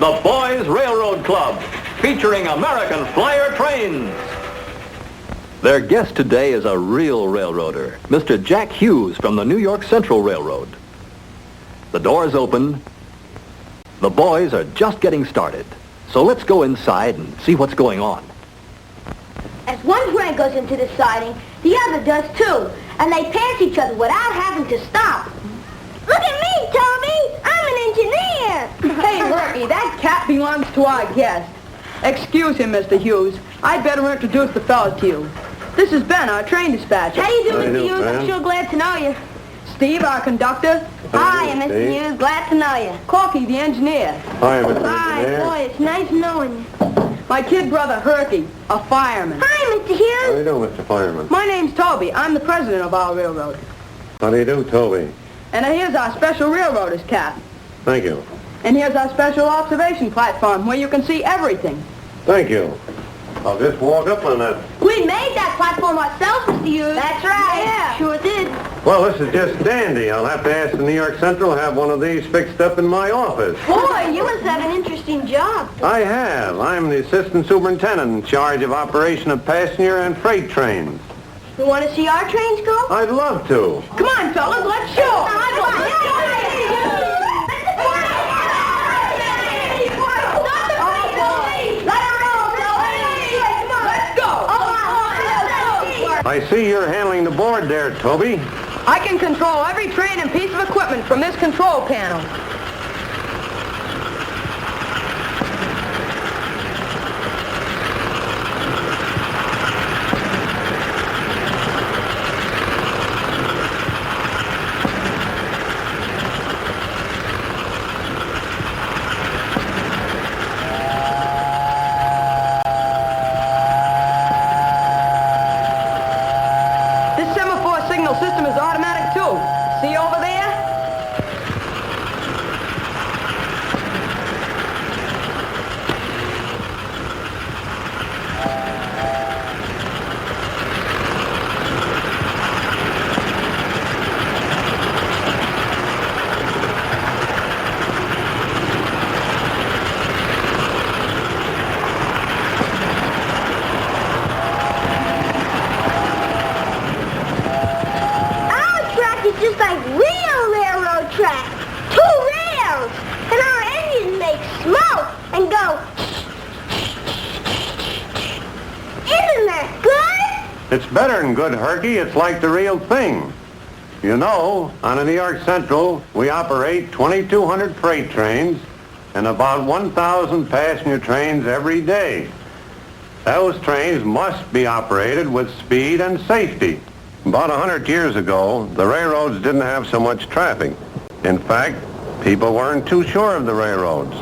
the Boys Railroad Club, featuring American Flyer trains. Their guest today is a real railroader, Mr. Jack Hughes from the New York Central Railroad. The doors open. The boys are just getting started. So let's go inside and see what's going on. As one train goes into the siding, the other does too. And they pass each other without having to stop. Look at me, Toby! I'm an engineer! Hey, Ricky, that cat belongs to our guest. Excuse him, Mr. Hughes. I'd better introduce the fellow to you. This is Ben, our train dispatcher. How do you do, Mr. Hughes? I'm sure glad to know you. Steve, our conductor. Hi, Mr. Hughes. Glad to know you. Corky, the engineer. Hi, Mr. Hi, Engineer. boy, it's nice knowing you. My kid brother, Herky, a fireman. Hi, Mr. How do Hughes. you do, Mr. Fireman? My name's Toby. I'm the president of our railroad. How do you do, Toby? And here's our special railroaders cap. Thank you. And here's our special observation platform where you can see everything. Thank you. I'll just walk up on that. We made that platform ourselves, Mr. Hughes. That's right. Yeah. Sure did. Well, this is just dandy. I'll have to ask the New York Central to have one of these fixed up in my office. Boy, you must have an interesting job. I have. I'm the assistant superintendent in charge of operation of passenger and freight trains. You want to see our trains go? I'd love to. Come on, fellas, let's show. I see you're handling the board there, Toby. I can control every train and piece of equipment from this control panel. This semaphore signal system is automatic too. See over there? Our track is just like real railroad track. 2 rails. And our engines make smoke and go. Isn't that good? It's better than good, Herky. It's like the real thing. You know, on the New York Central, we operate 2,200 freight trains and about 1,000 passenger trains every day. Those trains must be operated with speed and safety. About 100 years ago, the railroads didn't have so much traffic. In fact, people weren't too sure of the railroads.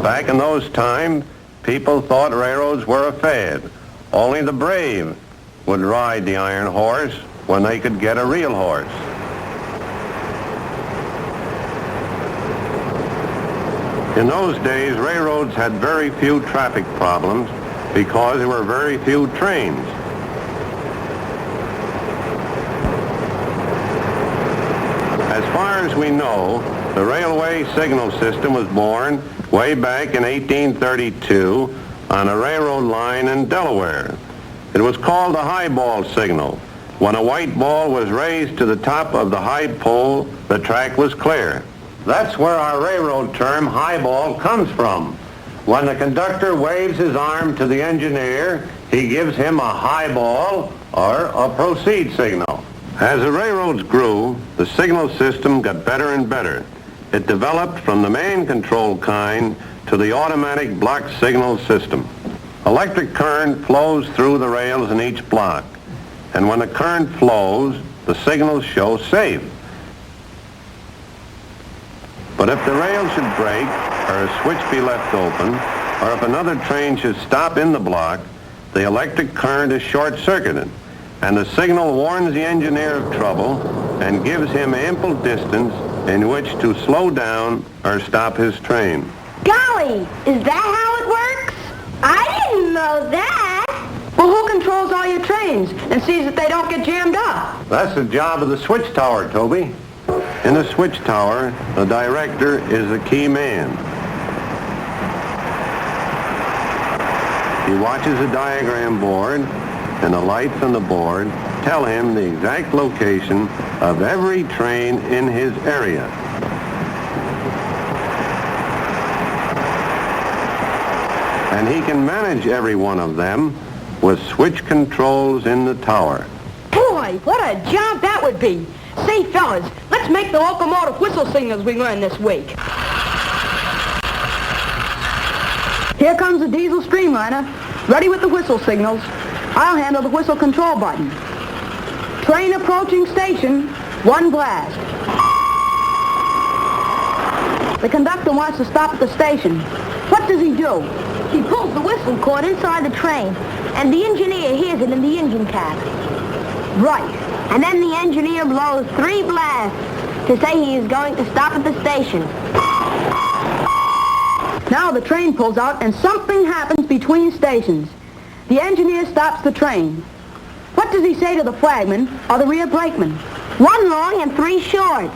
Back in those times, people thought railroads were a fad. Only the brave would ride the iron horse when they could get a real horse. In those days, railroads had very few traffic problems because there were very few trains. As far as we know, the railway signal system was born way back in 1832 on a railroad line in Delaware. It was called the highball signal. When a white ball was raised to the top of the high pole, the track was clear. That's where our railroad term highball comes from. When the conductor waves his arm to the engineer, he gives him a highball or a proceed signal. As the railroads grew, the signal system got better and better. It developed from the main control kind to the automatic block signal system. Electric current flows through the rails in each block, and when the current flows, the signals show safe. But if the rail should break, or a switch be left open, or if another train should stop in the block, the electric current is short-circuited, and the signal warns the engineer of trouble and gives him ample distance in which to slow down or stop his train. Golly, is that how it works? I didn't didn't know that. Well, who controls all your trains and sees that they don't get jammed up? That's the job of the switch tower, Toby. In the switch tower, the director is the key man. He watches the diagram board, and the lights on the board tell him the exact location of every train in his area. And he can manage every one of them with switch controls in the tower. Boy, what a job that would be. Say, fellas, let's make the locomotive whistle signals we learned this week. Here comes the diesel streamliner, ready with the whistle signals. I'll handle the whistle control button. Train approaching station, 1 blast. The conductor wants to stop at the station. What does he do? He pulls the whistle cord inside the train, and the engineer hears it in the engine cap. Right. And then the engineer blows 3 blasts to say he is going to stop at the station. Now the train pulls out and something happens between stations. The engineer stops the train. What does he say to the flagman or the rear brakeman? 1 long and 3 short.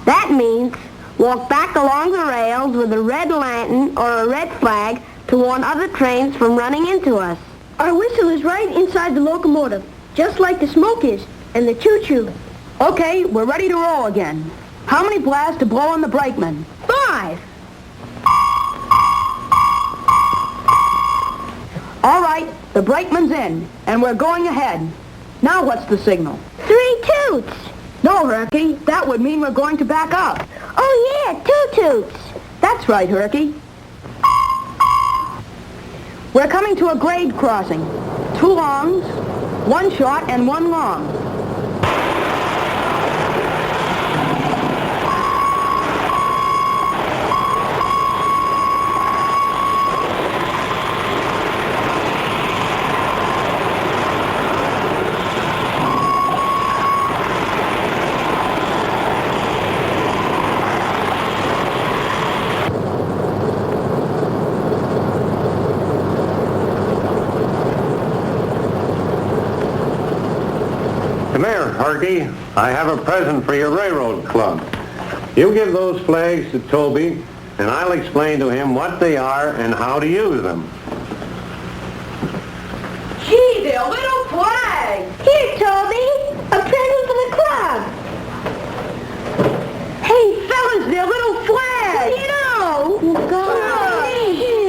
That means walk back along the rails with a red lantern or a red flag to warn other trains from running into us. Our whistle is right inside the locomotive, just like the smoke is, and the choo-choo. Okay, we're ready to roll again. How many blasts to blow on the brakeman? 5. All right, the brakeman's in, and we're going ahead. Now what's the signal? 3 toots. No, Herky, that would mean we're going to back up. Oh yeah, 2 toots. That's right, Herky. We're coming to a grade crossing. 2 longs, 1 short, and 1 long. Come here, Harky. I have a present for your railroad club. You give those flags to Toby, and I'll explain to him what they are and how to use them. Gee, they're little flags. Here, Toby, a present for the club. Hey, fellas, they're little flags.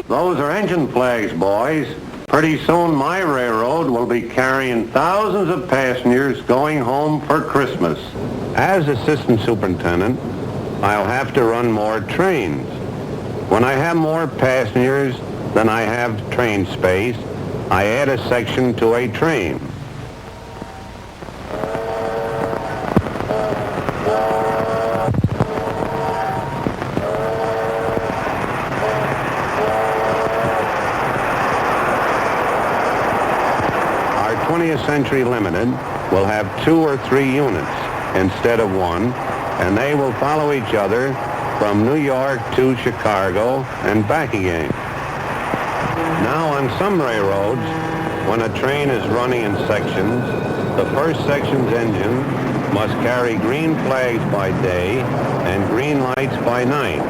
Those are engine flags, boys. Pretty soon my railroad will be carrying thousands of passengers going home for Christmas. As assistant superintendent, I'll have to run more trains. When I have more passengers than I have train space, I add a section to a train. Our 20th Century Limited will have 2 or 3 units instead of 1, and they will follow each other from New York to Chicago and back again. Now on some railroads, when a train is running in sections, the first section's engine must carry green flags by day and green lights by night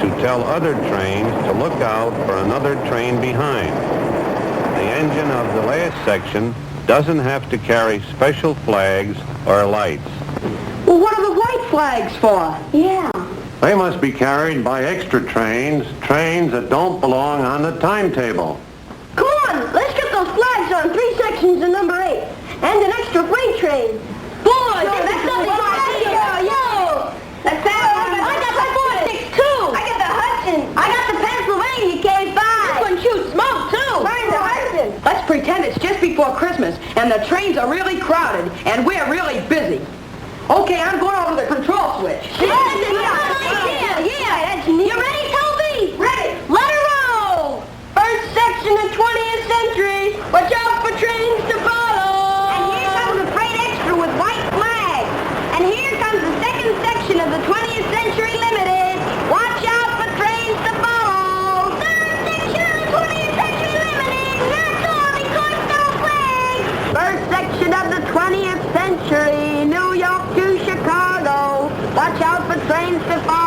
to tell other trains to look out for another train behind. The engine of the last section doesn't have to carry special flags or lights. Well, what are the white flags for? Yeah. They must be carried by extra trains that don't belong on the timetable. Come on, let's get those flags on 3 sections of number 8 and an extra freight train. Boy, that's something right here. Yo, that's that. I got the 46 too. I got the Hudson. I got the Pennsylvania K5. This one shoots smoke too. Burn the Hudson. Let's pretend it's just before Christmas and the trains are really crowded and we're really busy. Okay, I'm going over the control switch. Yeah. You ready, Toby? Ready. Let her roll. First section of 20th century. Watch out for trains to follow. And here comes the freight extra with white flags. And here comes the second section of the 20th century limited. Watch out for trains to follow. out for trains to follow.